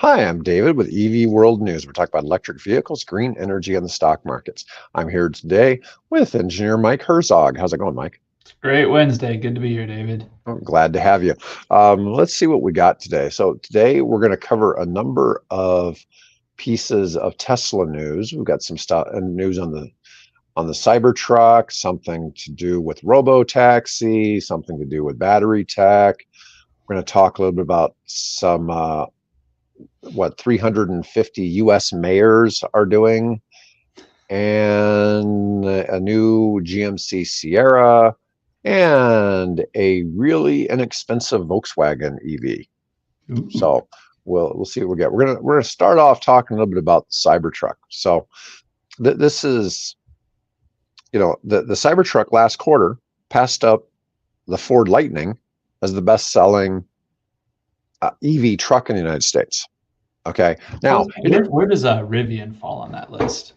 Hi, I'm David with EV World News. We're talking about electric vehicles, green energy, and the stock markets. I'm here today with engineer Mike Herzog. How's it going, Mike? Great Wednesday. Good to be here, David. I'm glad to have you. Let's see what we got today. So today we're going to cover a number of pieces of Tesla news. We've got some stuff and news on the Cybertruck, something to do with Robotaxi, something to do with battery tech. We're going to talk a little bit about some 350 U.S. mayors are doing, and a new GMC Sierra, and a really inexpensive Volkswagen EV. Ooh. So we'll see what we get. We're gonna start off talking a little bit about the Cybertruck. So this is, the Cybertruck last quarter passed up the Ford Lightning as the best-selling EV truck in the United States. Okay. Now, where does Rivian fall on that list?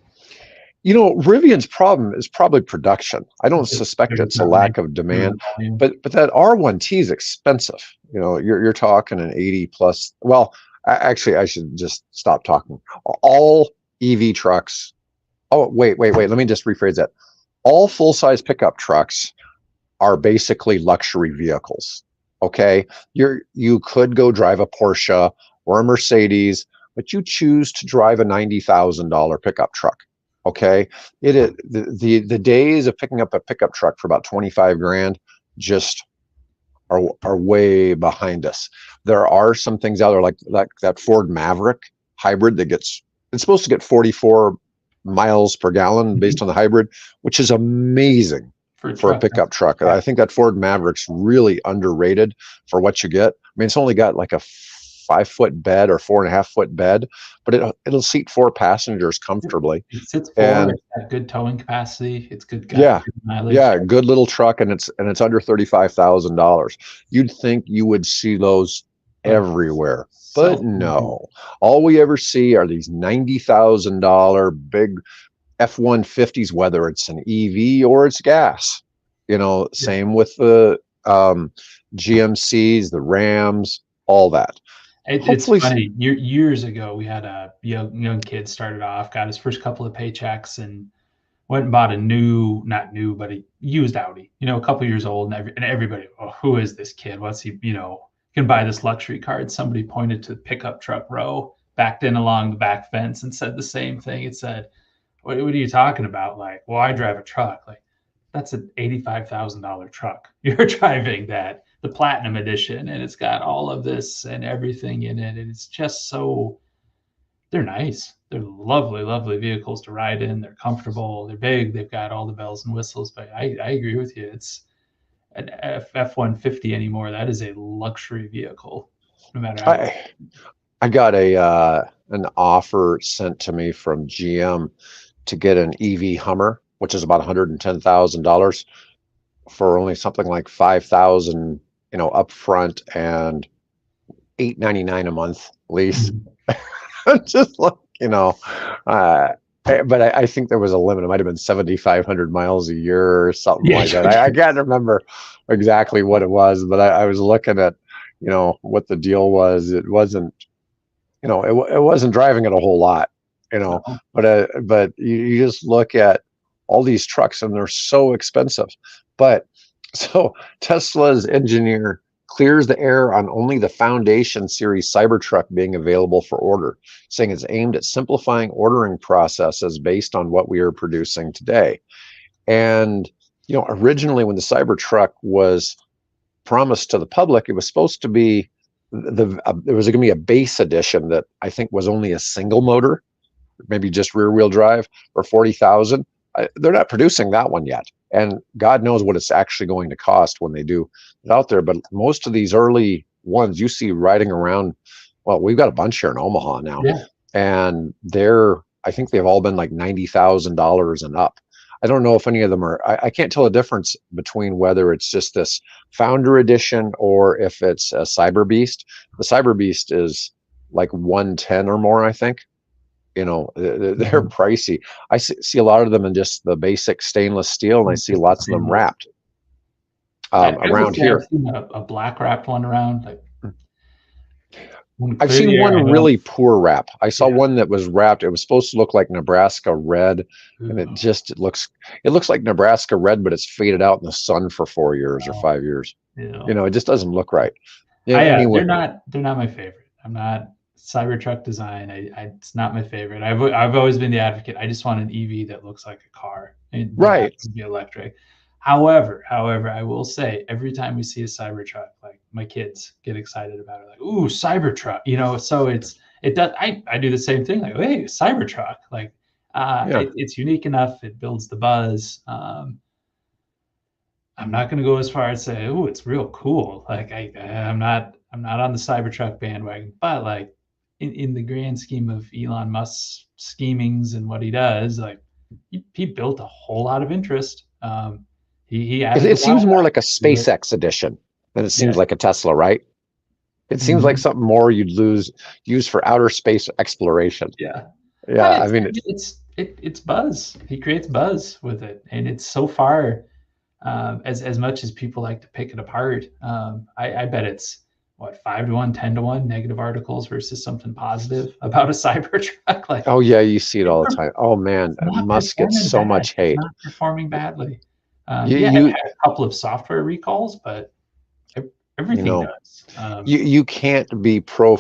Rivian's problem is probably production. I don't suspect it's a lack of demand, but that R1T is expensive. You're talking an 80 plus. Well, actually, I should just stop talking. All EV trucks. Oh, wait. Let me just rephrase that. All full-size pickup trucks are basically luxury vehicles. Okay, you could go drive a Porsche or a Mercedes, but you choose to drive a $90,000 pickup truck. Okay, the days of picking up a pickup truck for about 25 grand just are way behind us. There are some things out there like that Ford Maverick hybrid it's supposed to get 44 miles per gallon based on the hybrid, which is amazing for a pickup truck. I think that Ford Maverick's really underrated for what you get. I mean, it's only got like a 5-foot bed or 4.5-foot bed, but it'll seat 4 passengers comfortably. It sits 4. It's got good towing capacity. It's good. Good mileage. Yeah, good little truck, and it's under $35,000. You'd think you would see those everywhere, but no. All we ever see are these $90,000 big F-150s, whether it's an EV or it's gas. Same with the GMCs, the Rams, all that. It's funny. Years ago, we had a young kid started off, got his first couple of paychecks, and went and bought not new, but a used Audi. A couple years old, and everybody, oh, who is this kid? What's he? Can buy this luxury car. And somebody pointed to the pickup truck row, backed in along the back fence, and said the same thing. It said, what are you talking about? Like, well, I drive a truck. Like, that's an $85,000 truck. You're driving the Platinum Edition, and it's got all of this and everything in it. And it's just they're nice. They're lovely, lovely vehicles to ride in. They're comfortable. They're big. They've got all the bells and whistles. But I agree with you. It's an F-150 anymore. That is a luxury vehicle, no matter how. I got an offer sent to me from GM to get an EV Hummer, which is about $110,000 for only something like $5,000, upfront and $899 a month lease. Just like, but I think there was a limit. It might have been 7,500 miles a year or something like that. I can't remember exactly what it was, but I was looking at, what the deal was. It wasn't, it wasn't driving it a whole lot, but you just look at all these trucks and they're so expensive. But so Tesla's engineer clears the air on only the Foundation Series Cybertruck being available for order, saying it's aimed at simplifying ordering processes based on what we are producing today. And, originally when the Cybertruck was promised to the public, it was supposed to be there was going to be a base edition that I think was only a single motor, maybe just rear wheel drive, for 40,000. They're not producing that one yet, and God knows what it's actually going to cost when they do it out there. But most of these early ones you see riding around, well, we've got a bunch here in Omaha now, and I think they've all been like $90,000 and up. I don't know if any of them are. I can't tell the difference between whether it's just this Founder Edition or if it's a Cyber Beast. The Cyber Beast is like 110 or more, I think. They're pricey. I see a lot of them in just the basic stainless steel, and I see lots of them wrapped around here. I've seen a black wrapped one around. I've clear the seen air. one really poor wrap. I saw Yeah. one that was wrapped. It was supposed to look like Nebraska red, and Ooh, it looks like Nebraska red, but it's faded out in the sun for 4 years or wow. 5 years. Ew. It just doesn't look right. Yeah. They're Anyway, not my favorite. I'm not Cybertruck design. It's not my favorite. I've always been the advocate. I just want an EV that looks like a car and that right. happens to be electric. However, I will say every time we see a Cybertruck, like my kids get excited about it, like, ooh, Cybertruck, so it does. I do the same thing, like, hey, Cybertruck, like, Yeah. it's unique enough. It builds the buzz. I'm not going to go as far as say, oh, it's real cool. Like I'm not on the Cybertruck bandwagon, but like in the grand scheme of Elon Musk's schemings and what he does, like he built a whole lot of interest. He added a It seems wow more like a factor to it. SpaceX edition than it Yeah. seems like a Tesla, right? It seems like Mhm. something more you'd use for outer space exploration. Yeah. Yeah, I mean, It's buzz. He creates buzz with it, and it's so far as much as people like to pick it apart. I bet it's what 5 to 1, 10 to 1 negative articles versus something positive about a Cybertruck. Like oh yeah, you see it all the time. Oh man, not Musk gets performing so bad. much It's hate. not performing badly. You Yeah, it you had a couple of software recalls, but you everything know does. you can't be pro.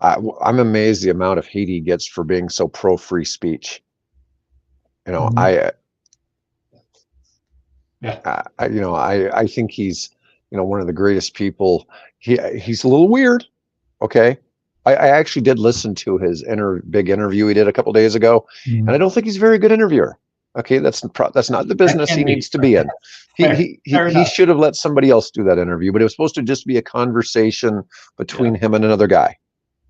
I'm amazed the amount of hate he gets for being so pro free speech. Mhm. Yeah. I think he's one of the greatest people. He's a little weird. Okay. I actually did listen to his big interview he did a couple days ago, and I Mhm. don't think he's a very good interviewer. Okay, that's not the That business he can be needs to be in. fair. Fair He enough. should have let somebody else do that interview, but it was supposed to just be a conversation Yeah. between him and another guy.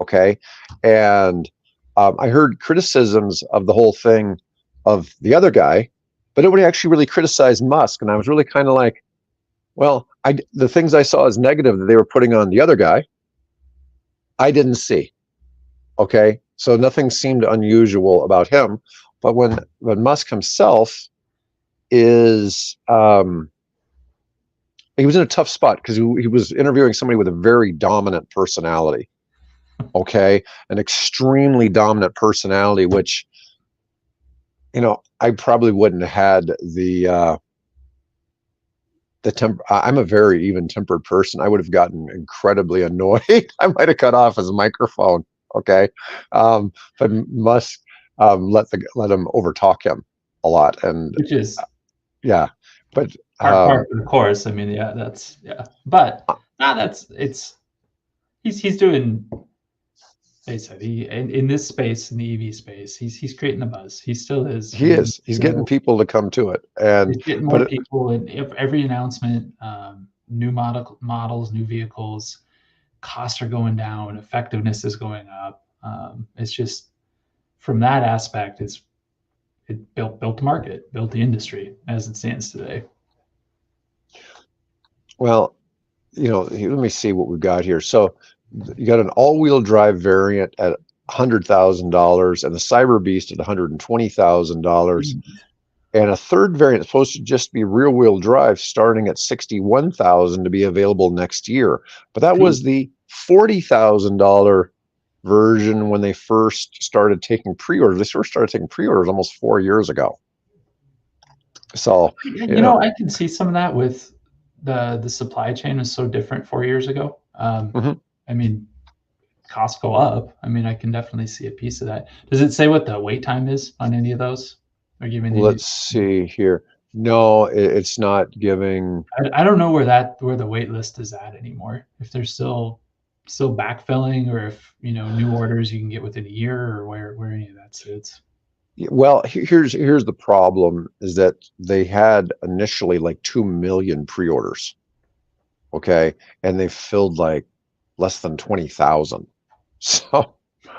Okay, and I heard criticisms of the whole thing of the other guy, but nobody actually really criticized Musk, and I was really kind of like, well, the things I saw as negative that they were putting on the other guy, I didn't see. Okay, so nothing seemed unusual about him, but when Musk himself is he was in a tough spot because he was interviewing somebody with a very dominant personality. Okay, an extremely dominant personality, which I probably wouldn't have had the temp. I'm a very even tempered person. I would have gotten incredibly annoyed. I might have cut off his microphone. Okay, but Musk let him overtalk him a lot, and Which is yeah, but part of the course. I mean, yeah, that's yeah. But no, that's it's he's doing basically in this space, in the EV space, he's creating the buzz. He still is. I mean, he's getting people to come to it, he's getting more but people in every announcement, new models, new vehicles, costs are going down, effectiveness is going up. It's just from that aspect, it built the market, built the industry as it stands today. well, let me see what we've got here. So you got an all-wheel drive variant at $100,000 and the Cyber Beast at $120,000. And a third variant is supposed to just be rear-wheel drive starting at $61,000 to be available next year. But that was the $40,000 version when they first started taking pre-orders. They first started taking pre-orders almost 4 years ago. So, I can see some of that with the supply chain was so different 4 years ago. mhm. I mean, costs go up. I mean, I can definitely see a piece of that. Does it say what the wait time is on any of those? Or giving any? Let's see here. No, it's not giving. I don't know where the wait list is at anymore. If they're still backfilling, or if new orders you can get within a year, or where any of that sits. Well, here's the problem is that they had initially like 2 million pre-orders. Okay, and they filled like less than 20,000. So,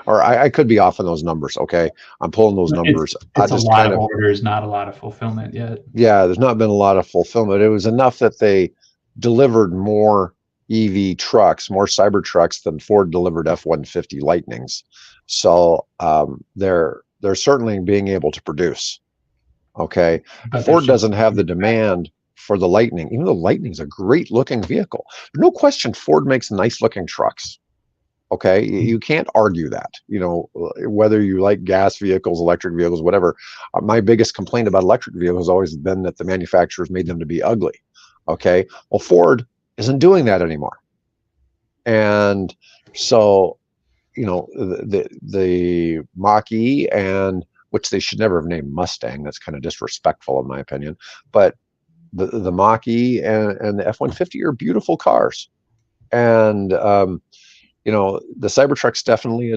or I could be off on those numbers. Okay, I'm pulling those numbers. I It's a just lot kind of of orders, not a lot of fulfillment yet. yeah. There's not been a lot of fulfillment. It was enough that they delivered more EV trucks, more Cybertrucks than Ford delivered F-150 Lightnings. So they're certainly being able to produce. Okay, But Ford doesn't have the demand for the Lightning, even though Lightning's a great looking vehicle. No question, Ford makes nice looking trucks. Okay, you can't argue that. Whether you like gas vehicles, electric vehicles, whatever. My biggest complaint about electric vehicles has always been that the manufacturers made them to be ugly. Okay, well, Ford isn't doing that anymore, and so the Mach-E, and which they should never have named Mustang. That's kind of disrespectful in my opinion. But the Mach-E and the F-150 are beautiful cars, and the Cybertruck's definitely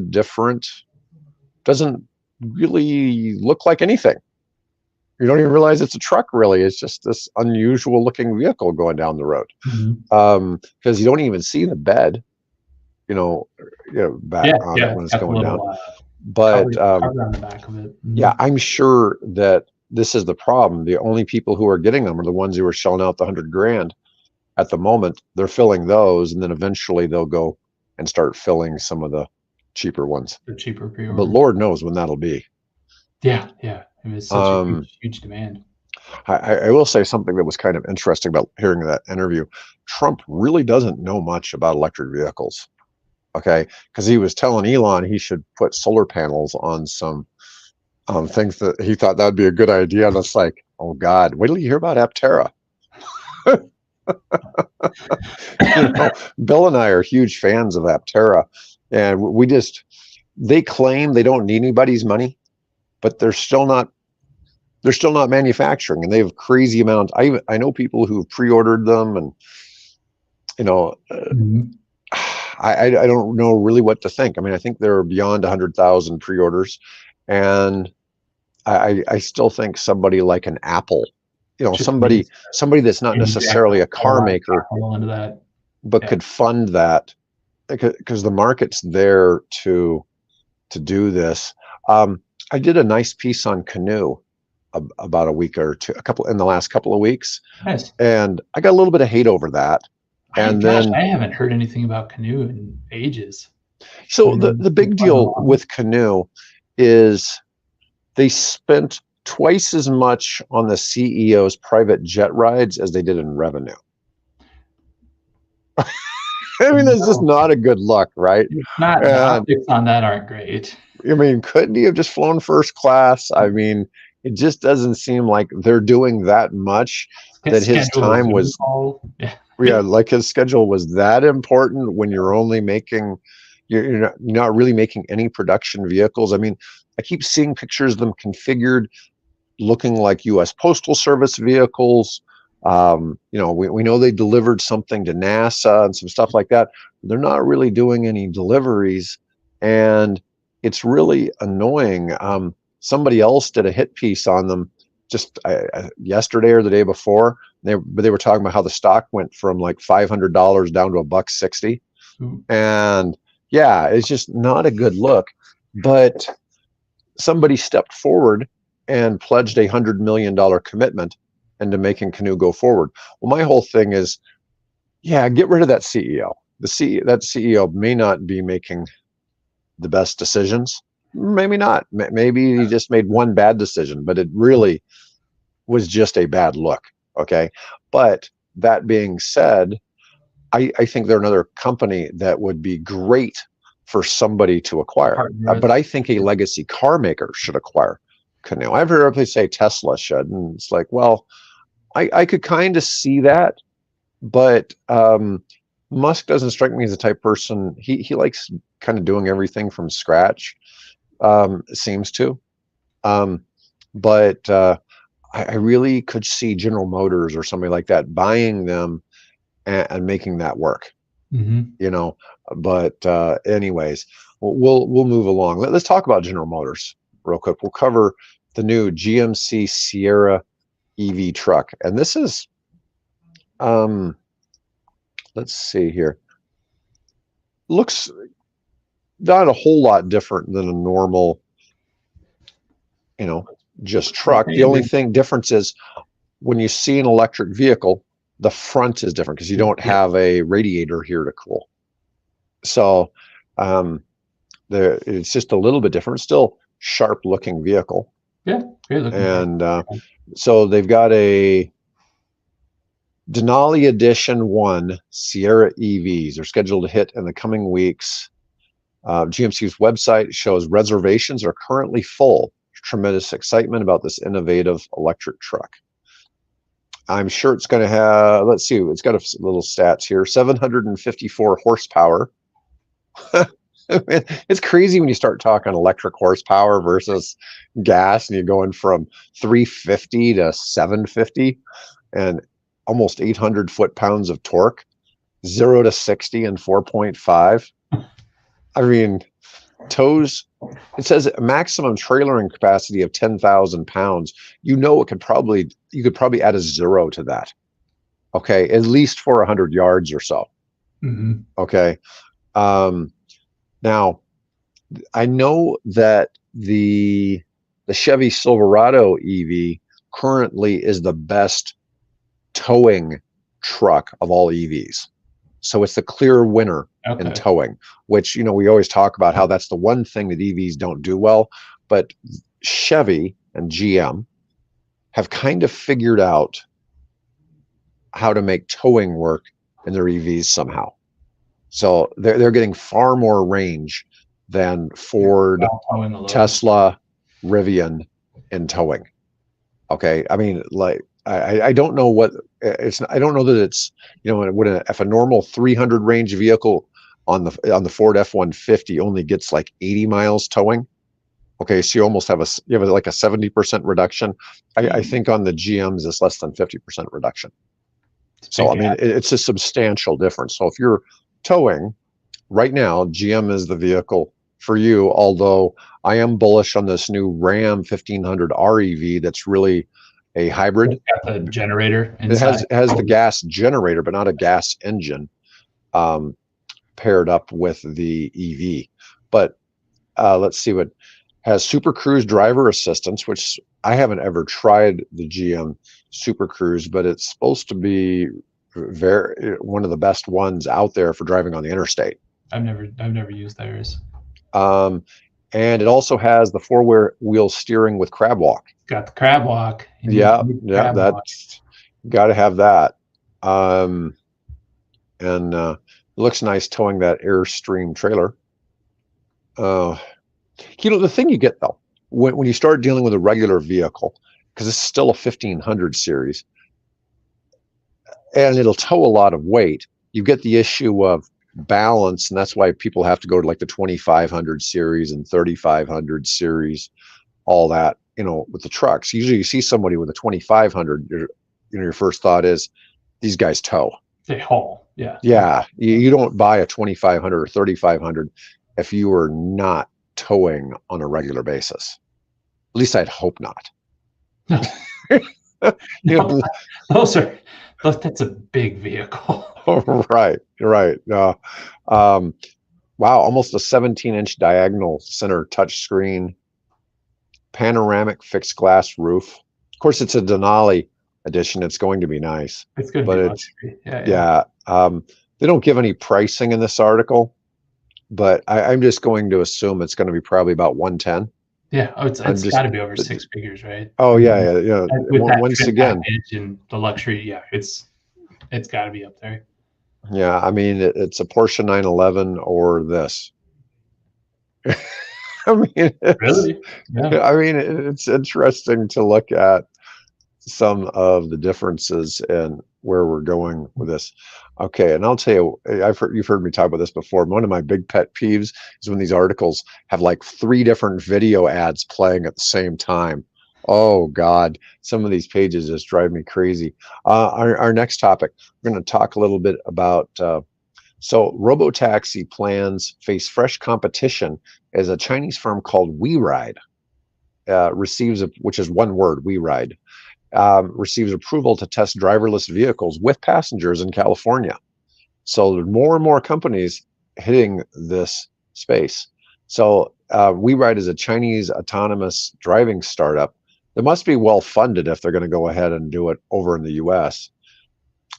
doesn't really look like anything. You don't even realize it's a truck, really. It's just this unusual looking vehicle going down the road. Because you don't even see the bed, back on it when it's going down. But cover on the back of it. yeah, I'm sure that this is the problem. The only people who are getting them are the ones who are shelling out the $100,000 at the moment. They're filling those, and then eventually they'll go and start filling some of the cheaper ones. The cheaper pre-order. But Lord knows when that'll be. Yeah. I mean, it's such a huge demand. I will say something that was kind of interesting about hearing that interview. Trump really doesn't know much about electric vehicles. Okay, because he was telling Elon he should put solar panels on some things that he thought that would be a good idea. And it's like, oh God, wait till you hear about Aptera. Bill and I are huge fans of Aptera, and they claim they don't need anybody's money, but they're still not manufacturing, and they have crazy amounts. I know people who've pre-ordered them, and I don't know really what to think. I mean, I think they're beyond 100,000 pre-orders, and I still think somebody like an Apple, somebody that's not necessarily a car maker, but could fund that, because the market's there to do this. I did a nice piece on Canoe about a week or two, in the last couple of weeks. Nice. And I got a little bit of hate over that. And then I haven't heard anything about Canoe in ages. So the big deal with Canoe is they spent twice as much on the CEO's private jet rides as they did in revenue. I mean, that's just not a good look, right? Not the optics on that aren't great. I mean, couldn't he have just flown first class? I mean, it just doesn't seem like they're doing that much. That his time was, like his schedule was that important when you're only making, you're not really making any production vehicles. I mean, I keep seeing pictures of them configured, looking like U.S. Postal Service vehicles. We know they delivered something to NASA and some stuff like that. They're not really doing any deliveries, and it's really annoying. Somebody else did a hit piece on them just yesterday or the day before. They were talking about how the stock went from like $500 down to $160, and yeah, it's just not a good look. But somebody stepped forward and pledged $100 million commitment into making Canoe go forward. Well, my whole thing is, get rid of that CEO. That CEO may not be making the best decisions. Maybe not. Maybe he just made one bad decision, but it really was just a bad look. Okay. But that being said, I think they're another company that would be great for somebody to acquire. But I think a legacy car maker should acquire Canoe. I've heard people say Tesla should, and it's like, well, I could kind of see that, but Musk doesn't strike me as the type of person. He likes kind of doing everything from scratch. Seems to, but I really could see General Motors or somebody like that buying them and making that work. But anyways, we'll move along. Let's talk about General Motors real quick. We'll cover the new GMC Sierra EV truck, and this is let's see here. Looks not a whole lot different than a normal, just truck. The only difference is when you see an electric vehicle, the front is different because you don't have a radiator here to cool. So it's just a little bit different. Still sharp looking vehicle. Yeah, great looking. And so they've got a Denali Edition 1 Sierra EVs are scheduled to hit in the coming weeks. GMC's website shows reservations are currently full. Tremendous excitement about this innovative electric truck. I'm sure it's going to have, let's see, it's got a little stats here, 754 horsepower. It's crazy when you start talking electric horsepower versus gas, and you're going from 350 to 750 and almost 800 foot-pounds of torque, 0 to 60 in 4.5. I mean, tows, it says a maximum trailering capacity of 10,000 pounds. You know, you could probably add a 0 to that. Okay, at least for 100 yards or so. Mm-hmm. Okay. Now, I know that the Chevy Silverado EV currently is the best towing truck of all EVs. So it's the clear winner in towing, which, you know, we always talk about how that's the one thing that EVs don't do well. But Chevy and GM have kind of figured out how to make towing work in their EVs somehow. So they're getting far more range than Ford, Tesla, Rivian in towing. Okay, I mean, like I don't know what it's. I don't know that it's, you know, if a normal 300 range vehicle on the Ford F-150 only gets like 80 miles towing. Okay, so you almost have like a 70% reduction. I think on the GMs it's less than 50% reduction. So I mean, it's a substantial difference. So if you're towing right now, GM is the vehicle for you, although I am bullish on this new Ram 1500 REV that's really a hybrid. It's got the generator inside. It has the gas generator, but not a gas engine paired up with the EV. But let's see, what has Super Cruise driver assistance, which I haven't ever tried the GM Super Cruise, but it's supposed to be one of the best ones out there for driving on the interstate. I've never used theirs. And it also has the four-wheel steering with crab walk. Got the crab walk. That's got to have that. And it looks nice towing that Airstream trailer. You know, the thing you get though, when you start dealing with a regular vehicle, because it's still a 1500 series, and it'll tow a lot of weight, you get the issue of balance, and that's why people have to go to like the 2500 series and 3500 series, all that, you know, with the trucks. Usually you see somebody with a 2500, your first thought is, these guys tow. They haul. Yeah. You don't buy a 2500 or 3500 if you are not towing on a regular basis. At least I'd hope not. No, that's a big vehicle. Right. Wow, almost a 17-inch diagonal center touchscreen, panoramic fixed glass roof. Of course, it's a Denali edition. It's going to be nice. It's going to be yeah. They don't give any pricing in this article, but I'm just going to assume it's going to be probably about 110. Yeah, it's got to be over 6 figures, right? Oh yeah. With that once again, and the luxury, it's got to be up there. Yeah, I mean, it's a Porsche 911 or this. I mean, really? Yeah. I mean, it's interesting to look at some of the differences in where we're going with this. Okay, and I'll tell you, you've heard me talk about this before. One of my big pet peeves is when these articles have like 3 different video ads playing at the same time. Oh God, some of these pages just drive me crazy. Our next topic, we're going to talk a little bit about, so Robotaxi plans face fresh competition as a Chinese firm called WeRide which is one word, WeRide, receives approval to test driverless vehicles with passengers in California. So there are more and more companies hitting this space. So WeRide is a Chinese autonomous driving startup. They must be well funded if they're going to go ahead and do it over in the U.S.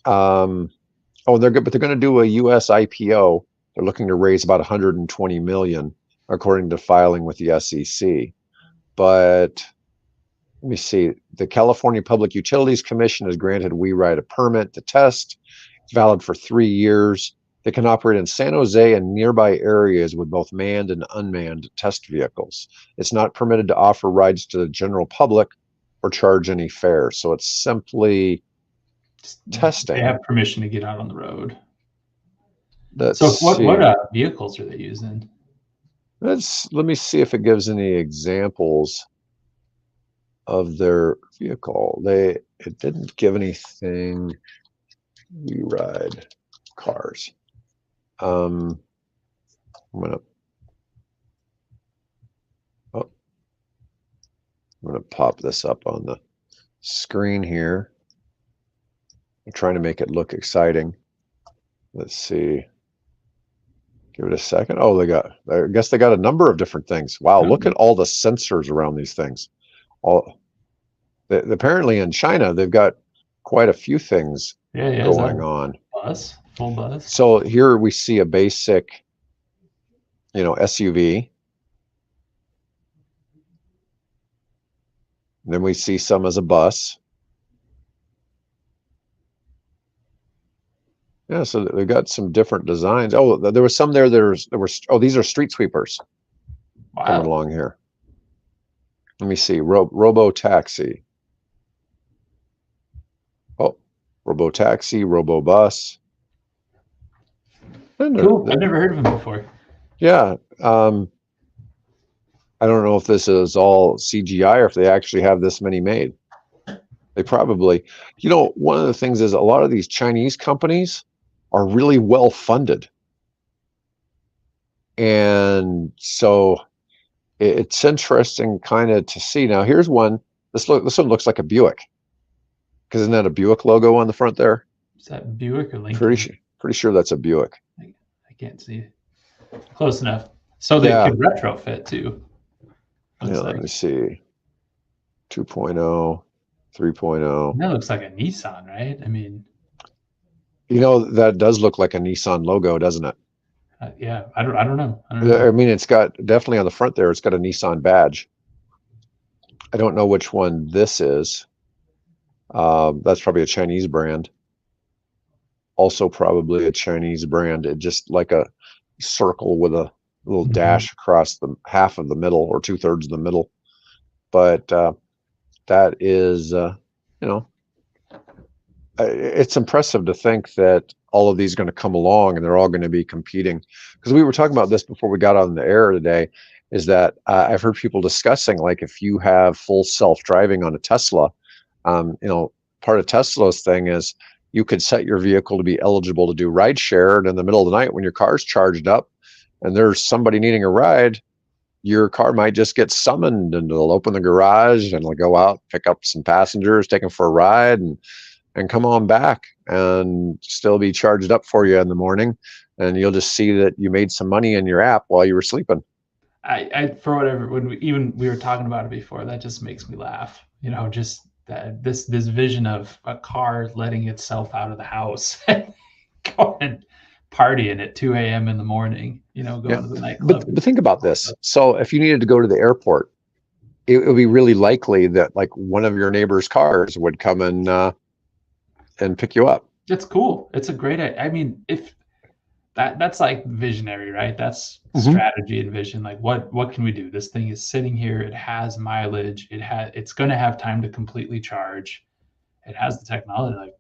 They're good, but they're going to do a U.S. IPO. They're looking to raise about 120 million, according to filing with the SEC. But let me see. The California Public Utilities Commission has granted WeRide a permit to test. It's valid for 3 years. They can operate in San Jose and nearby areas with both manned and unmanned test vehicles. It's not permitted to offer rides to the general public or charge any fare. So it's simply testing. They have permission to get out on the road. Let's so what see. vehicles are they using? Let me see if it gives any examples of their vehicle. It didn't give anything. We ride cars. I'm gonna pop this up on the screen here. I'm trying to make it look exciting. Let's see. Give it a second. Oh, I guess they got a number of different things. Wow, look at all the sensors around these things. Apparently in China, they've got quite a few things going on. Full bus. So here we see a basic, SUV. And then we see some as a bus. Yeah, so they've got some different designs. Oh, there was some there. Oh, these are street sweepers. Wow. Coming along here. Let me see. Robotaxi. Oh, Robotaxi, Robobus. Cool. I've never heard of them before. Yeah. I don't know if this is all CGI or if they actually have this many made. They probably, one of the things is a lot of these Chinese companies are really well funded. And so it's interesting kind of to see. Now here's one. This one looks like a Buick. Because isn't that a Buick logo on the front there? Is that Buick or Lincoln? Pretty sure that's a Buick. I can't see it. Close enough. So they could retrofit too. Let me see. 2.0, 3.0. That looks like a Nissan, right? I mean, that does look like a Nissan logo, doesn't it? Yeah, I don't know. I mean, it's got definitely on the front there. It's got a Nissan badge. I don't know which one this is. That's probably a Chinese brand. Also, probably a Chinese brand. It just like a circle with a little dash across the half of the middle or 2/3 of the middle. But that is, it's impressive to think that all of these are going to come along and they're all going to be competing. Because we were talking about this before we got on the air today, is that I've heard people discussing, like, if you have full self-driving on a Tesla, part of Tesla's thing is you could set your vehicle to be eligible to do ride share, and in the middle of the night when your car's charged up and there's somebody needing a ride, your car might just get summoned, and they'll open the garage and they'll go out, pick up some passengers, take them for a ride, and come on back and still be charged up for you in the morning. And you'll just see that you made some money in your app while you were sleeping. I for whatever, when we were talking about it before, that just makes me laugh. Just that this vision of a car letting itself out of the house and going partying at 2 a.m. in the morning, going to the nightclub. But think about this. So if you needed to go to the airport, it would be really likely that like one of your neighbor's cars would come and pick you up. It's cool. It's a great, I mean, if that's like visionary, right? That's strategy and vision. Like what can we do? This thing is sitting here. It has mileage. It's going to have time to completely charge. It has the technology. Like,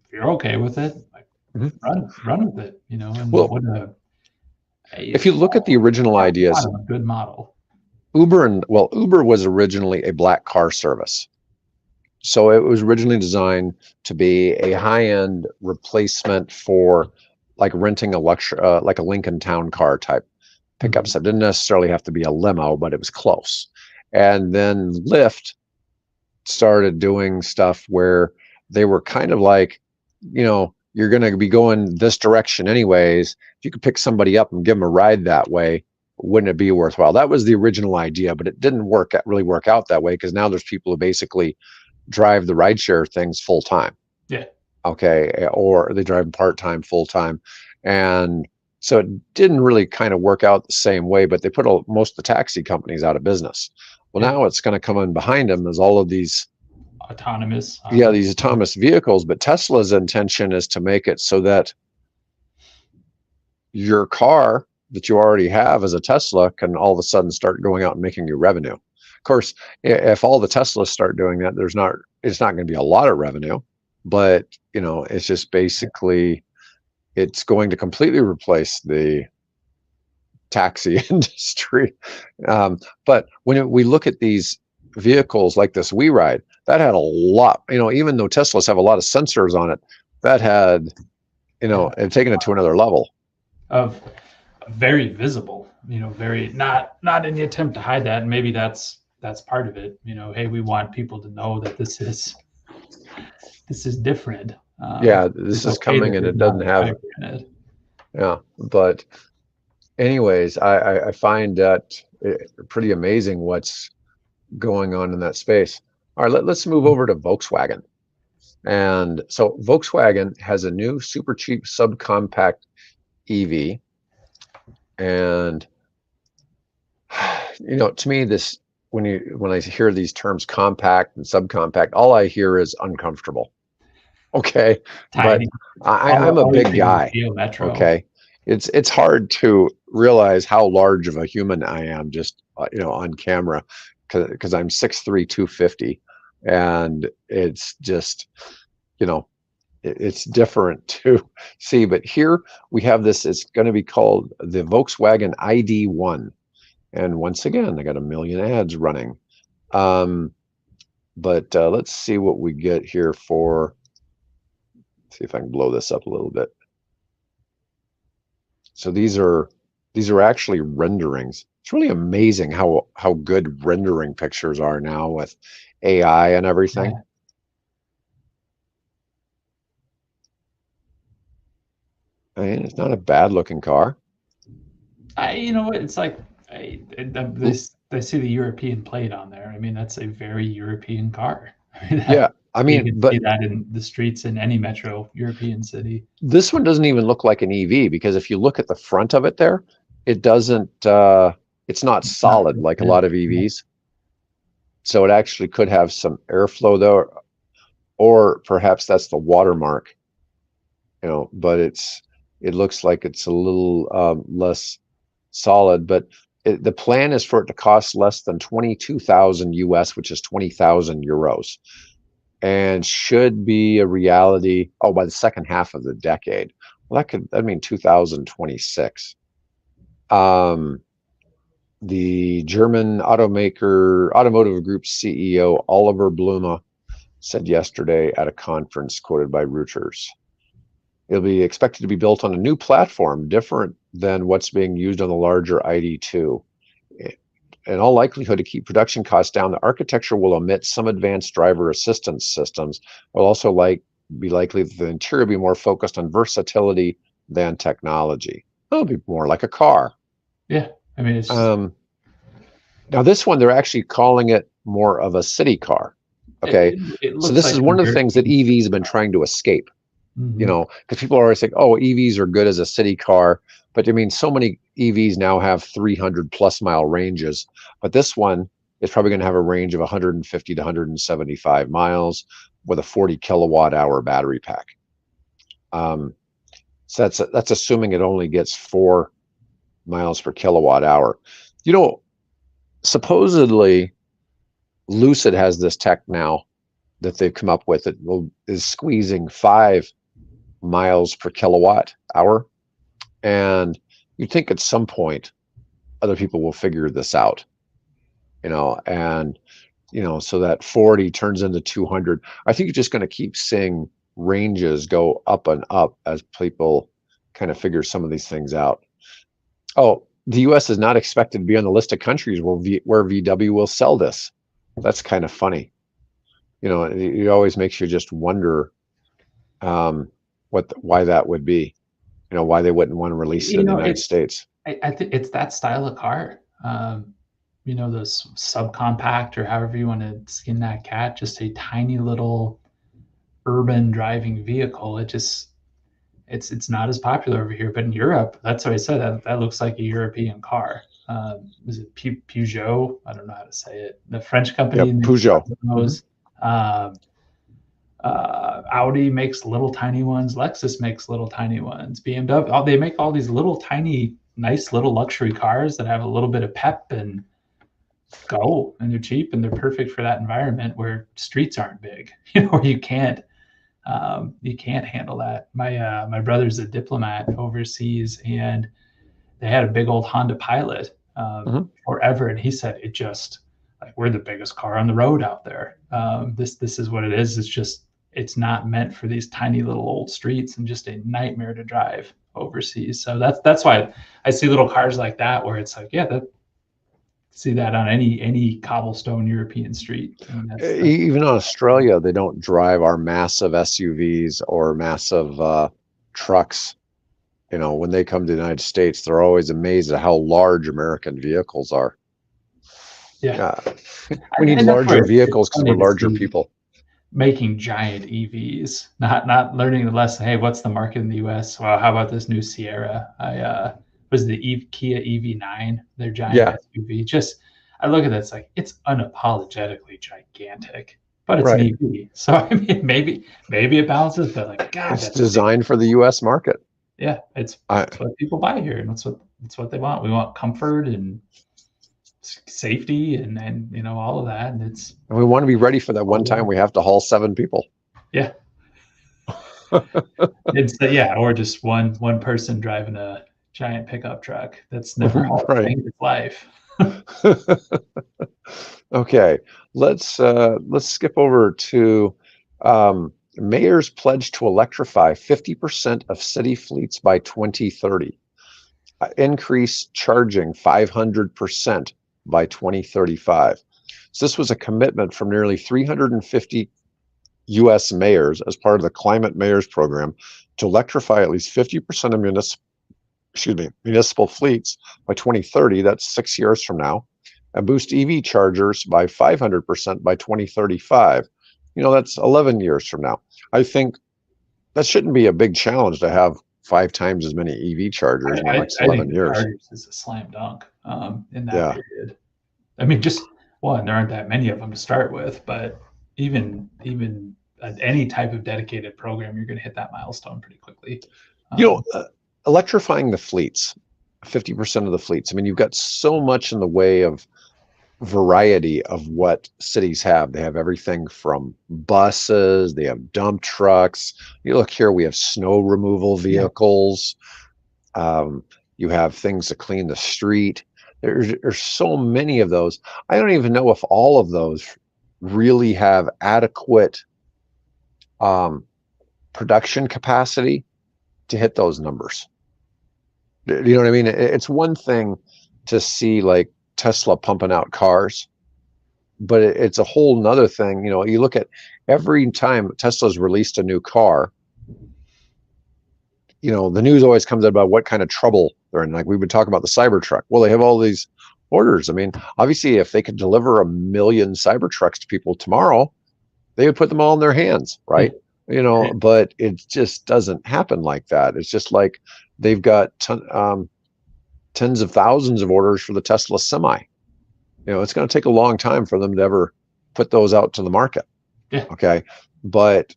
if you're okay with it, like run with it, and if you look at the original ideas, a good model. Uber was originally a black car service. So it was originally designed to be a high-end replacement for like renting like a Lincoln Town Car type pickup. So it didn't necessarily have to be a limo, but it was close. And then Lyft started doing stuff where they were kind of like, you're going to be going this direction anyways. If you could pick somebody up and give them a ride that way, wouldn't it be worthwhile? That was the original idea, but it didn't really work out that way, because now there's people who basically drive the rideshare things full time. Yeah. Okay. Or they drive part-time, full-time. And so it didn't really kind of work out the same way, but they put most of the taxi companies out of business. Well, now it's going to come in behind them as all of these autonomous. These autonomous vehicles. But Tesla's intention is to make it so that your car that you already have as a Tesla can all of a sudden start going out and making you revenue. Of course, if all the Teslas start doing that, it's not going to be a lot of revenue, but it's just basically it's going to completely replace the taxi industry. But when we look at these vehicles like this WeRide, that had a lot, even though Teslas have a lot of sensors on it, that had, and taken it to another level. Of very visible, very not in the attempt to hide that. And maybe that's part of it. Hey, we want people to know that this is different. Yeah, this is coming and it doesn't have it. Yeah, but anyways, I find that pretty amazing what's going on in that space. All right, let's move over to Volkswagen. And so Volkswagen has a new super cheap subcompact EV. And to me, this when I hear these terms compact and subcompact, all I hear is uncomfortable. Okay, tiny. But I'm a big guy. Okay, it's hard to realize how large of a human I am just on camera, because I'm 6'3", 250, and it's just it's different to see. But here we have this. It's going to be called the Volkswagen ID.1, and once again, I got a million ads running. But let's see what we get here for. See if I can blow this up a little bit. So these are actually renderings. It's really amazing how good rendering pictures are now with AI and everything. Yeah. I mean, it's not a bad looking car. It's like they see the European plate on there. I mean, that's a very European car. Yeah. I mean, you can see that in the streets in any metro European city. This one doesn't even look like an EV, because if you look at the front of it there, it doesn't, it's not solid like a lot of EVs. So it actually could have some airflow there, or perhaps that's the watermark, but it looks like it's a little less solid. But the plan is for it to cost less than 22,000 US, which is 20,000 euros. And should be a reality by the second half of the decade. Well, that mean 2026. The German automotive group CEO Oliver Blume said yesterday at a conference quoted by Reuters, it'll be expected to be built on a new platform different than what's being used on the larger ID.2. In all likelihood, to keep production costs down, the architecture will omit some advanced driver assistance systems. Will also be likely that the interior will be more focused on versatility than technology. It'll be more like a car. Yeah, I mean, it's now this one, they're actually calling it more of a city car. Okay, so this is one of the things that EVs have been trying to escape. Because people are always saying, oh, EVs are good as a city car. But I mean, so many EVs now have 300 plus mile ranges. But this one is probably going to have a range of 150 to 175 miles with a 40 kilowatt hour battery pack. So that's assuming it only gets 4 miles per kilowatt hour. Supposedly Lucid has this tech now that they've come up with that is squeezing 5 miles per kilowatt hour. And you'd think at some point other people will figure this out, and so that 40 turns into 200. I think you're just going to keep seeing ranges go up and up as people kind of figure some of these things out. Oh, the US is not expected to be on the list of countries where VW will sell this. That's kind of funny. It always makes you just wonder why that would be. Why they wouldn't want to release it in the United States. I think it's that style of car. Those subcompact, or however you want to skin that cat, just a tiny little urban driving vehicle. It's not as popular over here, but in Europe, that's what I said. That looks like a European car. Is it Peugeot? I don't know how to say it. The French company. Yep, Peugeot. Audi makes little tiny ones. Lexus makes little tiny ones. BMW, they make all these little tiny, nice little luxury cars that have a little bit of pep and go, and they're cheap and they're perfect for that environment where streets aren't big, where you can't handle that. My brother's a diplomat overseas, and they had a big old Honda Pilot forever, and he said it just like we're the biggest car on the road out there. This is what it is. It's not meant for these tiny little old streets and just a nightmare to drive overseas. So that's why I see little cars like that where it's like, yeah, see that on any cobblestone European street. I mean, Even in Australia, they don't drive our massive SUVs or massive trucks. When they come to the United States, they're always amazed at how large American vehicles are. Yeah. We need larger vehicles because we're larger people. Making giant EVs, not learning the lesson. Hey, what's the market in the US? Well, how about this new Sierra? Was the Kia EV9, their giant SUV. I look at that, it's like it's unapologetically gigantic, but it's an EV. So I mean, maybe it balances, but like God, it's designed for the US market. Yeah, it's what people buy here, and it's what they want. We want comfort and safety and all of that, and we want to be ready for that one time we have to haul 7 people. Yeah. Or just one person driving a giant pickup truck. That's never changed life. Okay, let's skip over to mayors pledge to electrify 50% of city fleets by 2030. Increase charging 500% by 2035. So this was a commitment from nearly 350 U.S. mayors as part of the Climate Mayors Program to electrify at least 50% of municipal fleets by 2030. That's 6 years from now, and boost EV chargers by 500% by 2035. That's 11 years from now. I think that shouldn't be a big challenge to have 5 times as many EV chargers in the next 11 years. Chargers is a slam dunk in that period. I mean, just one, there aren't that many of them to start with, but even any type of dedicated program, you're going to hit that milestone pretty quickly. Electrifying the fleets, 50% of the fleets. I mean, you've got so much in the way of variety of what cities have. They have everything from buses, they have dump trucks. You look here, we have snow removal vehicles. You have things to clean the street. There's so many of those. I don't even know if all of those really have adequate production capacity to hit those numbers. You know what I mean? It's one thing to see like Tesla pumping out cars, but it's a whole nother thing. You look at every time Tesla's released a new car, the news always comes out about what kind of trouble they're in. Like we've been talking about the Cybertruck. Well, they have all these orders. I mean, obviously, if they could deliver 1 million Cybertrucks to people tomorrow, they would put them all in their hands, right? But it just doesn't happen like that. It's just like they've got tens of thousands of orders for the Tesla Semi. It's going to take a long time for them to ever put those out to the market. Yeah. Okay. But,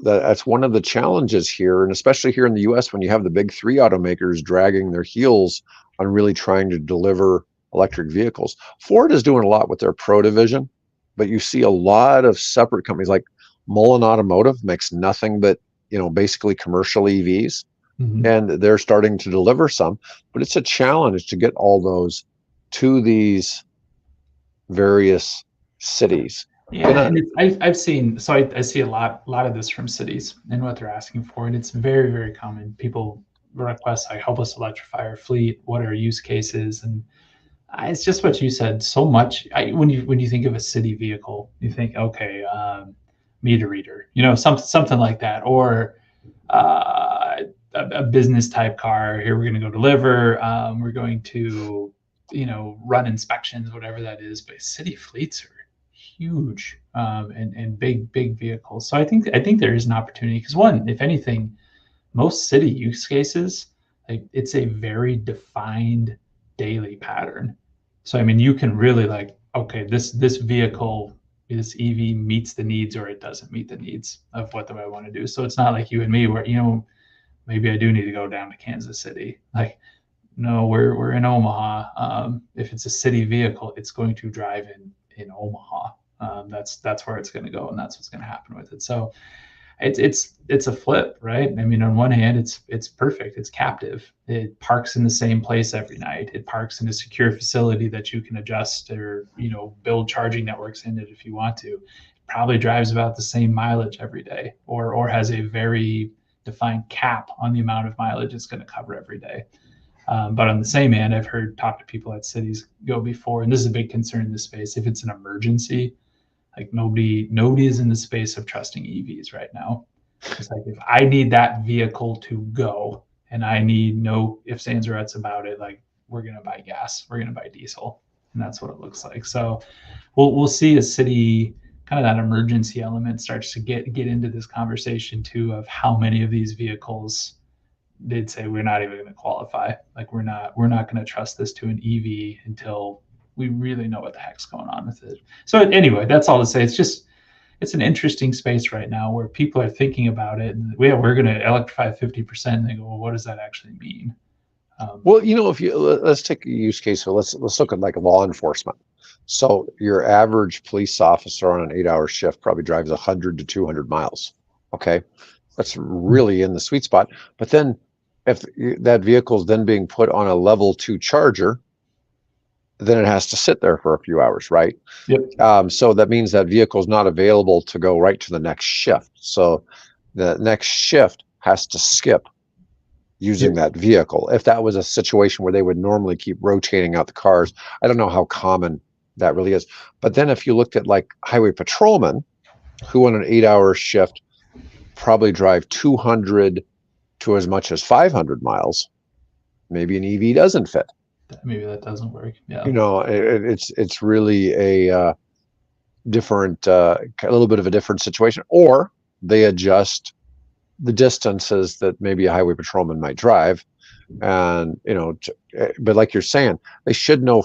that's one of the challenges here, and especially here in the US, when you have the big 3 automakers dragging their heels on really trying to deliver electric vehicles. Ford is doing a lot with their Pro division, but you see a lot of separate companies like Mullen Automotive makes nothing but, basically commercial EVs. Mm-hmm. And they're starting to deliver some, but it's a challenge to get all those to these various cities. Yeah, and I've seen, so I see a lot of this from cities and what they're asking for, and it's very, very common. People request, like, help us electrify our fleet. What are our use cases? And it's just what you said. So much. When you think of a city vehicle, you think, okay, meter reader, something like that, or a business type car. Here we're going to go deliver. We're going to, run inspections, whatever that is. But city fleets are huge and big vehicles. So I think there is an opportunity because, one, if anything, most city use cases, like, it's a very defined daily pattern. So I mean, you can really, like, okay, this vehicle this EV meets the needs or it doesn't meet the needs of what do I want to do. So it's not like you and me where, you know, maybe I do need to go down to Kansas City. Like, no, we're in Omaha. If it's a city vehicle, it's going to drive in Omaha. That's where it's going to go, and that's what's going to happen with it. So it's a flip, right? I mean, on one hand, it's perfect. It's captive. It parks in the same place every night. It parks in a secure facility that you can adjust or, you know, build charging networks in it if you want to. It probably drives about the same mileage every day, or has a very defined cap on the amount of mileage it's going to cover every day. But on the same hand, I've talk to people at cities go before, and this is a big concern in this space. If it's an emergency, like nobody is in the space of trusting EVs right now. It's like, if I need that vehicle to go and I need no ifs, ands, or buts about it, like, we're going to buy gas, we're going to buy diesel. And that's what it looks like. So we'll see a city, kind of that emergency element starts to get into this conversation too, of how many of these vehicles they'd say we're not even going to qualify. Like, we're not going to trust this to an EV until we really know what the heck's going on with it. So anyway, that's all to say. It's an interesting space right now where people are thinking about it, and we're going to electrify 50%. And they go, well, what does that actually mean? Well, you know, if you let's take a use case. So let's look at like law enforcement. So your average police officer on an 8-hour shift probably drives 100 to 200 miles. Okay, that's really in the sweet spot. But then, if that vehicle is then being put on a level 2 charger, then it has to sit there for a few hours, right? Yep. So that means that vehicle is not available to go right to the next shift. So the next shift has to skip using that vehicle. If that was a situation where they would normally keep rotating out the cars, I don't know how common that really is. But then if you looked at like highway patrolmen, who on an 8-hour shift probably drive 200 to as much as 500 miles, maybe an EV doesn't fit. Maybe that doesn't work. Yeah. You know, it's really a different, a little bit of a different situation. Or they adjust the distances that maybe a highway patrolman might drive, and you know, but like you're saying, they should know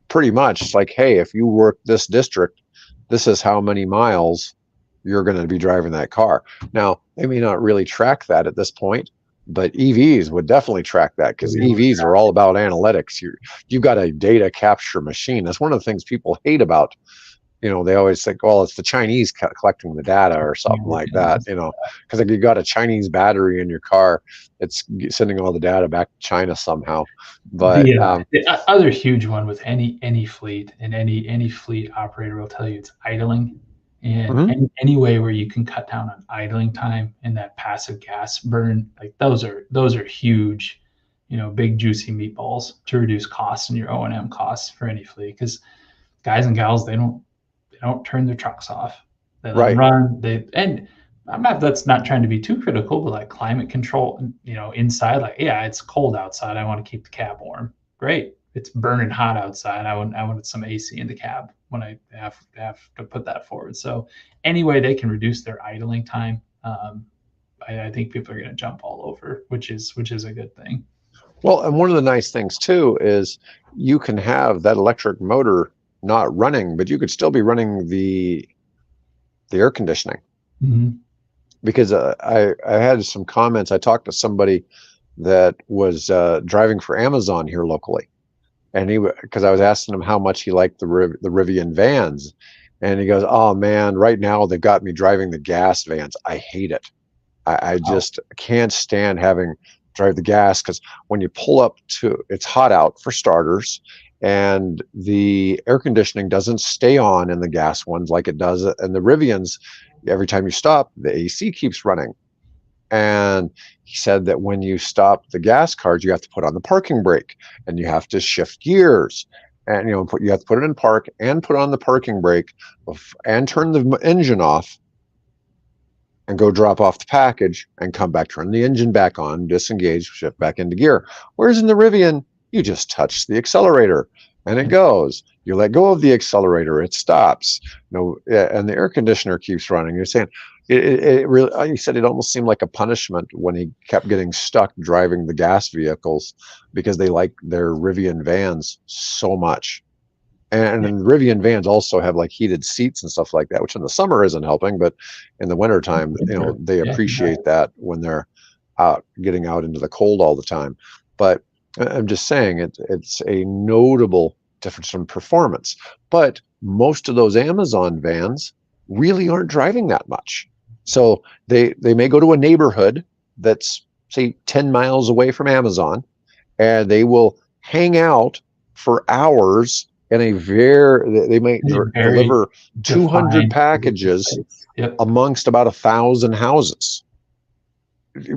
pretty much, like, hey, if you work this district, this is how many miles you're going to be driving that car. Now, they may not really track that at this point, but EVs would definitely track that, because EVs are all about analytics. You've got a data capture machine. That's one of the things people hate about, you know, they always think, well, it's the Chinese collecting the data or something like that, you know, because if you got a Chinese battery in your car, it's sending all the data back to China somehow. But the other huge one with any fleet, and any fleet operator will tell you, it's idling. And any way where you can cut down on idling time and that passive gas burn, like those are huge, you know, big juicy meatballs to reduce costs and your O&M costs for any fleet. Because guys and gals, they don't turn their trucks off. They let them run. And that's not trying to be too critical, but like climate control, you know, inside, like, yeah, it's cold outside, I want to keep the cab warm. Great. It's burning hot outside, I wanted some AC in the cab when I have to put that forward. So any way they can reduce their idling time, I think people are going to jump all over, which is a good thing. Well, and one of the nice things too is you can have that electric motor not running, but you could still be running the air conditioning. Because I had some comments. I talked to somebody that was driving for Amazon here locally, and because I was asking him how much he liked the Rivian vans, and he goes, "Oh man, right now they've got me driving the gas vans. I hate it. I just can't stand drive the gas, because when you pull up to, it's hot out for starters, and the air conditioning doesn't stay on in the gas ones like it does in the Rivians. Every time you stop, the AC keeps running." And he said that when you stop the gas cars, you have to put on the parking brake, and you have to shift gears, and you have to put it in park and put on the parking brake and turn the engine off and go drop off the package and come back, turn the engine back on, disengage, shift back into gear. Whereas in the Rivian, you just touch the accelerator and it goes. You let go of the accelerator, it stops. And the air conditioner keeps running. You're saying it really, he said it almost seemed like a punishment when he kept getting stuck driving the gas vehicles, because they like their Rivian vans so much. And then Rivian vans also have like heated seats and stuff like that, which in the summer isn't helping, but in the wintertime, they appreciate that when they're getting out into the cold all the time. But I'm just saying it's a notable difference in performance. But most of those Amazon vans really aren't driving that much. So they may go to a neighborhood that's, say, 10 miles away from Amazon, and they will hang out for hours in they might deliver 200 packages amongst about 1,000 houses,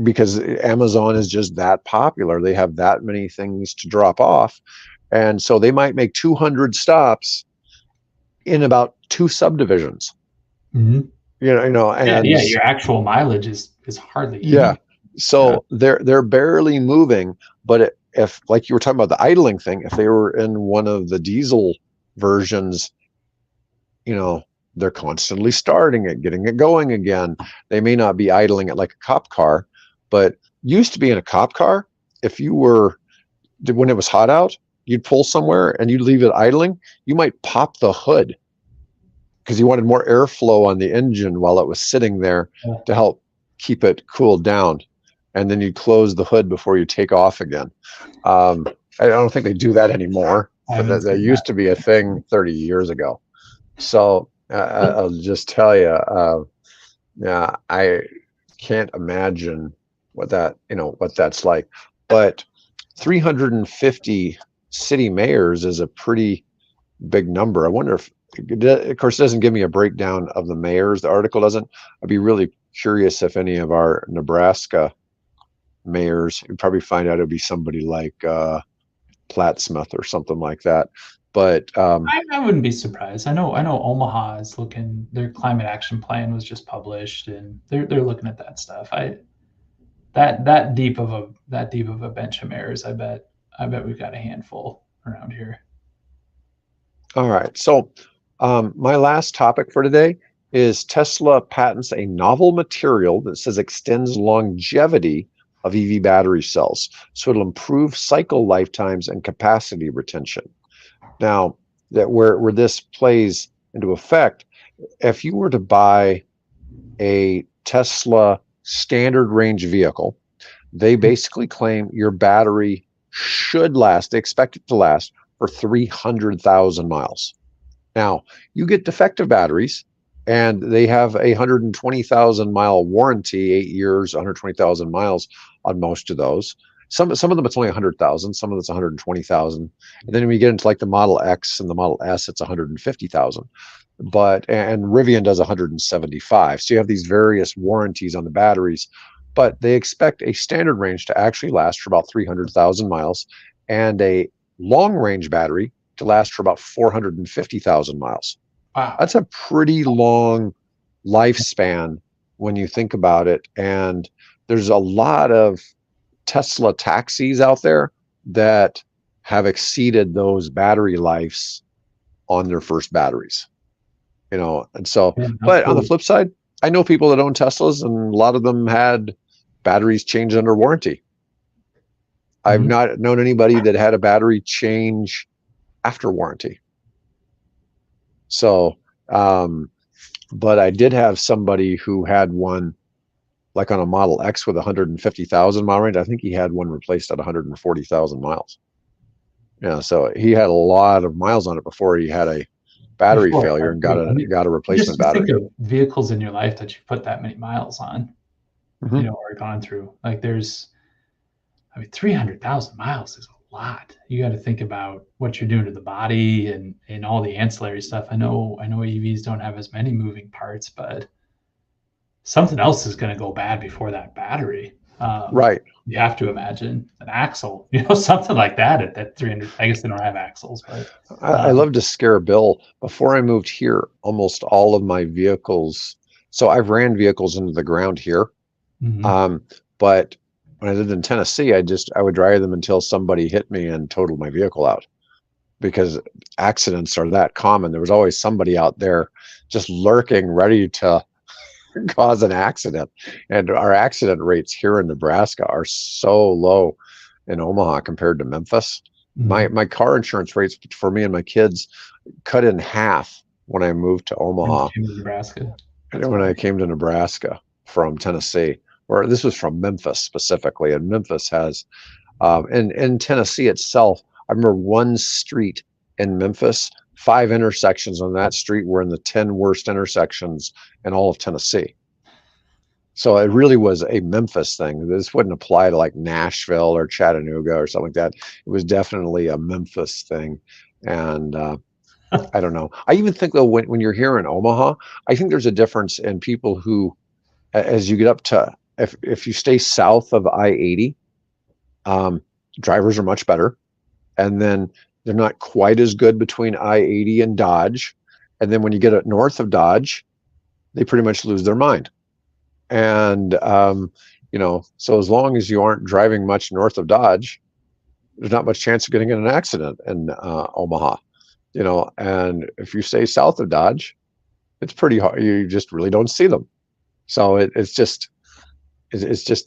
because Amazon is just that popular. They have that many things to drop off. And so they might make 200 stops in about 2 subdivisions. Mm-hmm. And your actual mileage is hardly any. So they're barely moving. But if, like you were talking about the idling thing, if they were in one of the diesel versions, they're constantly starting it, getting it going again. They may not be idling it like a cop car, but used to be in a cop car, if you were, when it was hot out, you'd pull somewhere and you'd leave it idling, you might pop the hood because you wanted more airflow on the engine while it was sitting there to help keep it cooled down. And then you close the hood before you take off again. I don't think they do that anymore, but that used to be a thing 30 years ago. So I'll just tell you, I can't imagine what that's like. But 350 city mayors is a pretty big number. I wonder if, of course, it doesn't give me a breakdown of the mayors. The article doesn't. I'd be really curious if any of our Nebraska mayors, you'd probably find out it'd be somebody like Plattsmouth or something like that. But I wouldn't be surprised. I know Omaha is looking. Their climate action plan was just published, and they're looking at that stuff. That deep of a bench of mayors. I bet we've got a handful around here. All right. So my last topic for today is Tesla patents a novel material that says extends longevity of EV battery cells, so it'll improve cycle lifetimes and capacity retention. Now, that where this plays into effect, if you were to buy a Tesla standard range vehicle, they basically claim your battery should last, they expect it to last for 300,000 miles. Now, you get defective batteries, and they have a 120,000 mile warranty, 8 years, 120,000 miles on most of those. Some of them it's only 100,000, some of it's 120,000. And then when you get into like the Model X and the Model S, it's 150,000. And Rivian does 175. So you have these various warranties on the batteries, but they expect a standard range to actually last for about 300,000 miles and a long range battery to last for about 450,000 miles. Wow. That's a pretty long lifespan when you think about it. And there's a lot of Tesla taxis out there that have exceeded those battery lives on their first batteries, and so, but on the flip side, I know people that own Teslas, and a lot of them had batteries changed under warranty. I've not known anybody that had a battery change after warranty. So, but I did have somebody who had one, like on a Model X with 150,000 mile range. I think he had one replaced at 140,000 miles. So he had a lot of miles on it before he had a battery failure and got a replacement battery. Think of vehicles in your life that you put that many miles on, or gone through. Like 300,000 miles is a lot. You got to think about what you're doing to the body and all the ancillary stuff. I know EVs don't have as many moving parts, but something else is going to go bad before that battery. Right. You have to imagine an axle, something like that at 300. I guess they don't have axles, but I love to scare Bill. Before I moved here, almost all of my vehicles. So I've ran vehicles into the ground here. But when I lived in Tennessee, I would drive them until somebody hit me and totaled my vehicle out, because accidents are that common. There was always somebody out there just lurking, ready to cause an accident. And our accident rates here in Nebraska are so low in Omaha compared to Memphis My car insurance rates for me and my kids cut in half when I moved to Omaha. In Nebraska. When I came to Nebraska from Tennessee, or this was from Memphis specifically, and Memphis has, in Tennessee itself, I remember one street in Memphis, 5 intersections on that street were in the 10 worst intersections in all of Tennessee. So it really was a Memphis thing. This wouldn't apply to like Nashville or Chattanooga or something like that. It was definitely a Memphis thing. And I don't know. I even think though when you're here in Omaha, I think there's a difference in people who, as you get up to, if you stay south of I-80, drivers are much better. And then they're not quite as good between I-80 and Dodge. And then when you get up north of Dodge, they pretty much lose their mind. And, so as long as you aren't driving much north of Dodge, there's not much chance of getting in an accident in Omaha, and if you stay south of Dodge, it's pretty hard. You just really don't see them. So it's just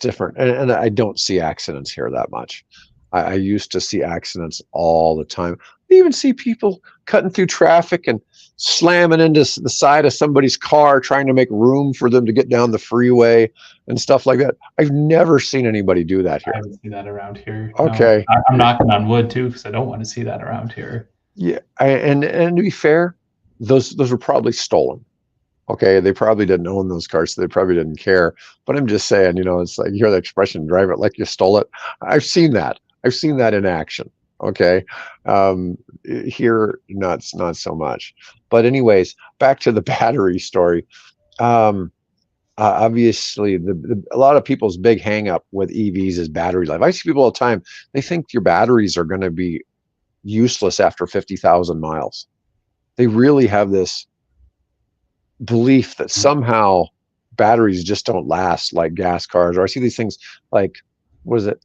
different. And I don't see accidents here that much. I used to see accidents all the time. I even see people cutting through traffic and slamming into the side of somebody's car, trying to make room for them to get down the freeway and stuff like that. I've never seen anybody do that here. I haven't seen that around here. Okay. No, I'm knocking on wood too, because I don't want to see that around here. Yeah. And to be fair, those were probably stolen. Okay. They probably didn't own those cars, so they probably didn't care. But I'm just saying, it's like you hear the expression, drive it like you stole it. I've seen that. I've seen that in action. Okay. Here, not so much. But anyways, back to the battery story. Obviously, a lot of people's big hang up with EVs is battery life. I see people all the time. They think your batteries are going to be useless after 50,000 miles. They really have this belief that somehow batteries just don't last like gas cars. Or I see these things like, what is it?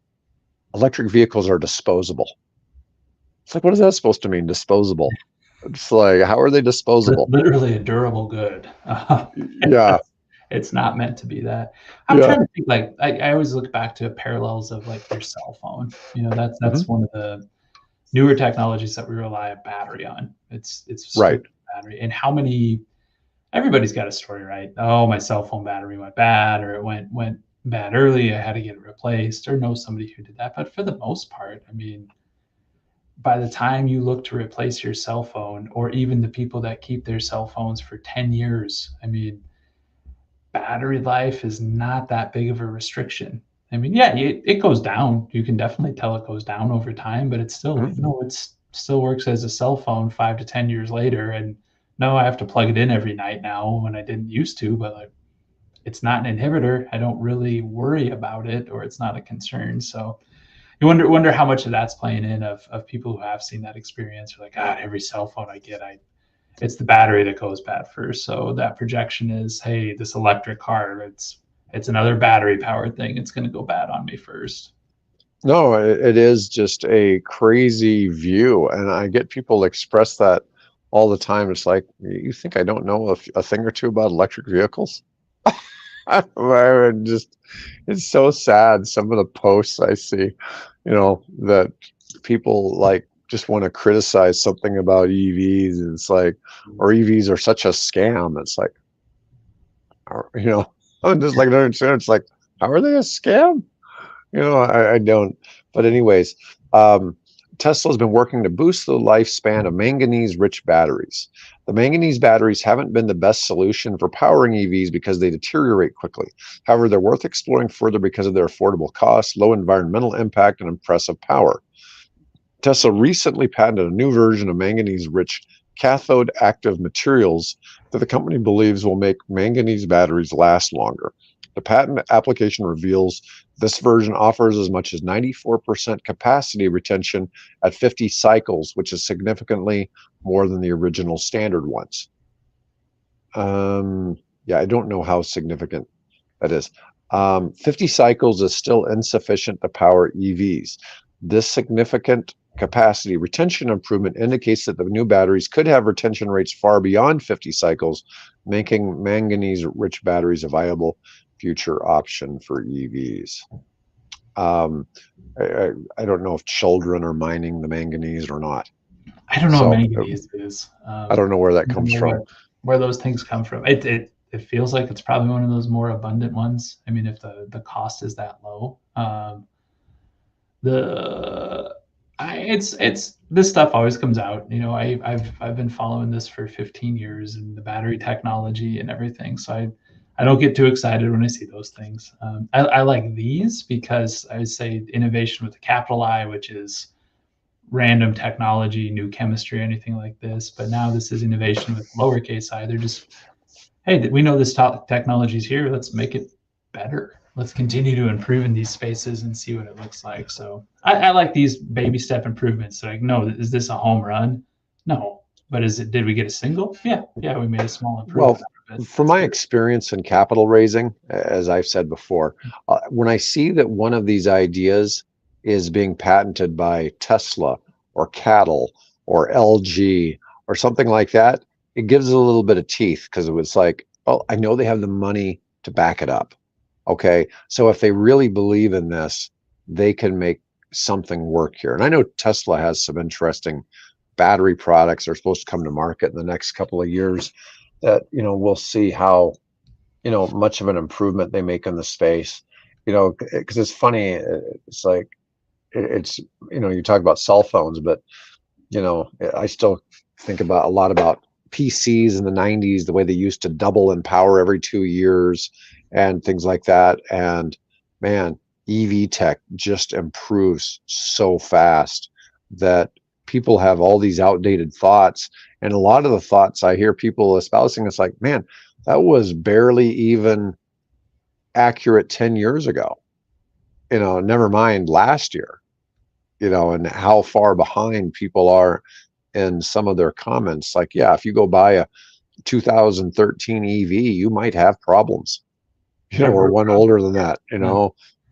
Electric vehicles are disposable. It's like, what is that supposed to mean? Disposable. It's like, how are they disposable? Literally a durable good. Yeah. It's not meant to be that. I'm trying to think, like, I always look back to parallels of like your cell phone. That's one of the newer technologies that we rely a battery on. It's right. Battery. And how many, everybody's got a story, right? Oh, my cell phone battery went bad, or it went bad early, I had to get it replaced, or know somebody who did that. But for the most part, I mean, by the time you look to replace your cell phone, or even the people that keep their cell phones for 10 years, I mean, battery life is not that big of a restriction. I mean, yeah, it goes down. You can definitely tell it goes down over time, but it's still, it still works as a cell phone 5 to 10 years later. And no, I have to plug it in every night now when I didn't used to, but like, it's not an inhibitor. I don't really worry about it, or it's not a concern. So you wonder how much of that's playing in of people who have seen that experience. Are like, God, every cell phone I get, it's the battery that goes bad first. So that projection is, hey, this electric car, it's another battery powered thing. It's going to go bad on me first. No, it is just a crazy view. And I get people express that all the time. It's like, you think I don't know a thing or two about electric vehicles? It's so sad. Some of the posts I see, that people like just want to criticize something about EVs. And it's like, or EVs are such a scam. It's like, I'm just like, it's like, how are they a scam? I don't. But anyways, Tesla's been working to boost the lifespan of manganese-rich batteries. The manganese batteries haven't been the best solution for powering EVs because they deteriorate quickly. However, they're worth exploring further because of their affordable cost, low environmental impact, and impressive power. Tesla recently patented a new version of manganese-rich cathode active materials that the company believes will make manganese batteries last longer. The patent application reveals this version offers as much as 94% capacity retention at 50 cycles, which is significantly more than the original standard ones. Yeah, I don't know how significant that is. 50 cycles is still insufficient to power EVs. This significant capacity retention improvement indicates that the new batteries could have retention rates far beyond 50 cycles, making manganese-rich batteries a viable future option for EVs. I don't know if children are mining the manganese or not. I don't know what So manganese is. I don't know where that comes from. Where those things come from. It feels like it's probably one of those more abundant ones. I mean, if the cost is that low, it's this stuff always comes out. You know, I've been following this for 15 years and the battery technology and everything. So I don't get too excited when I see those things. I like these because I would say innovation with a capital I, which is random technology, new chemistry, anything like this. But now this is innovation with lowercase I. They're just, hey, we know this technology is here. Let's make it better. Let's continue to improve in these spaces and see what it looks like. So I like these baby step improvements. Like, no, is this a home run? No. But did we get a single? Yeah, we made a small improvement. Well, from my experience in capital raising, as I've said before, when I see that one of these ideas is being patented by Tesla or Cattle or LG or something like that, it gives it a little bit of teeth, because it was like, oh, I know they have the money to back it up. Okay, so if they really believe in this, they can make something work here. And I know Tesla has some interesting battery products that are supposed to come to market in the next couple of years that, we'll see how, much of an improvement they make in the space. Because it's funny, it's like, it's, you talk about cell phones, but, I still think about a lot about PCs in the 90s, the way they used to double in power every 2 years and things like that. And man, EV tech just improves so fast that people have all these outdated thoughts. And a lot of the thoughts I hear people espousing, it's like, man, that was barely even accurate 10 years ago, never mind last year, and how far behind people are in some of their comments. Like, yeah, if you go buy a 2013 EV, you might have problems, or one older than that,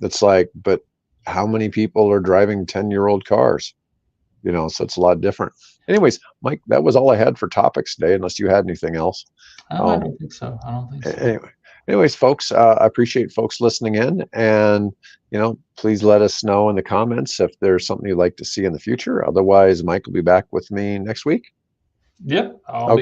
It's like, but how many people are driving 10-year-old cars? So it's a lot different. Anyways, Mike, that was all I had for topics today, unless you had anything else. I don't think so. Anyways, folks, I appreciate folks listening in, and please let us know in the comments if there's something you'd like to see in the future. Otherwise, Mike will be back with me next week. Yep. Okay.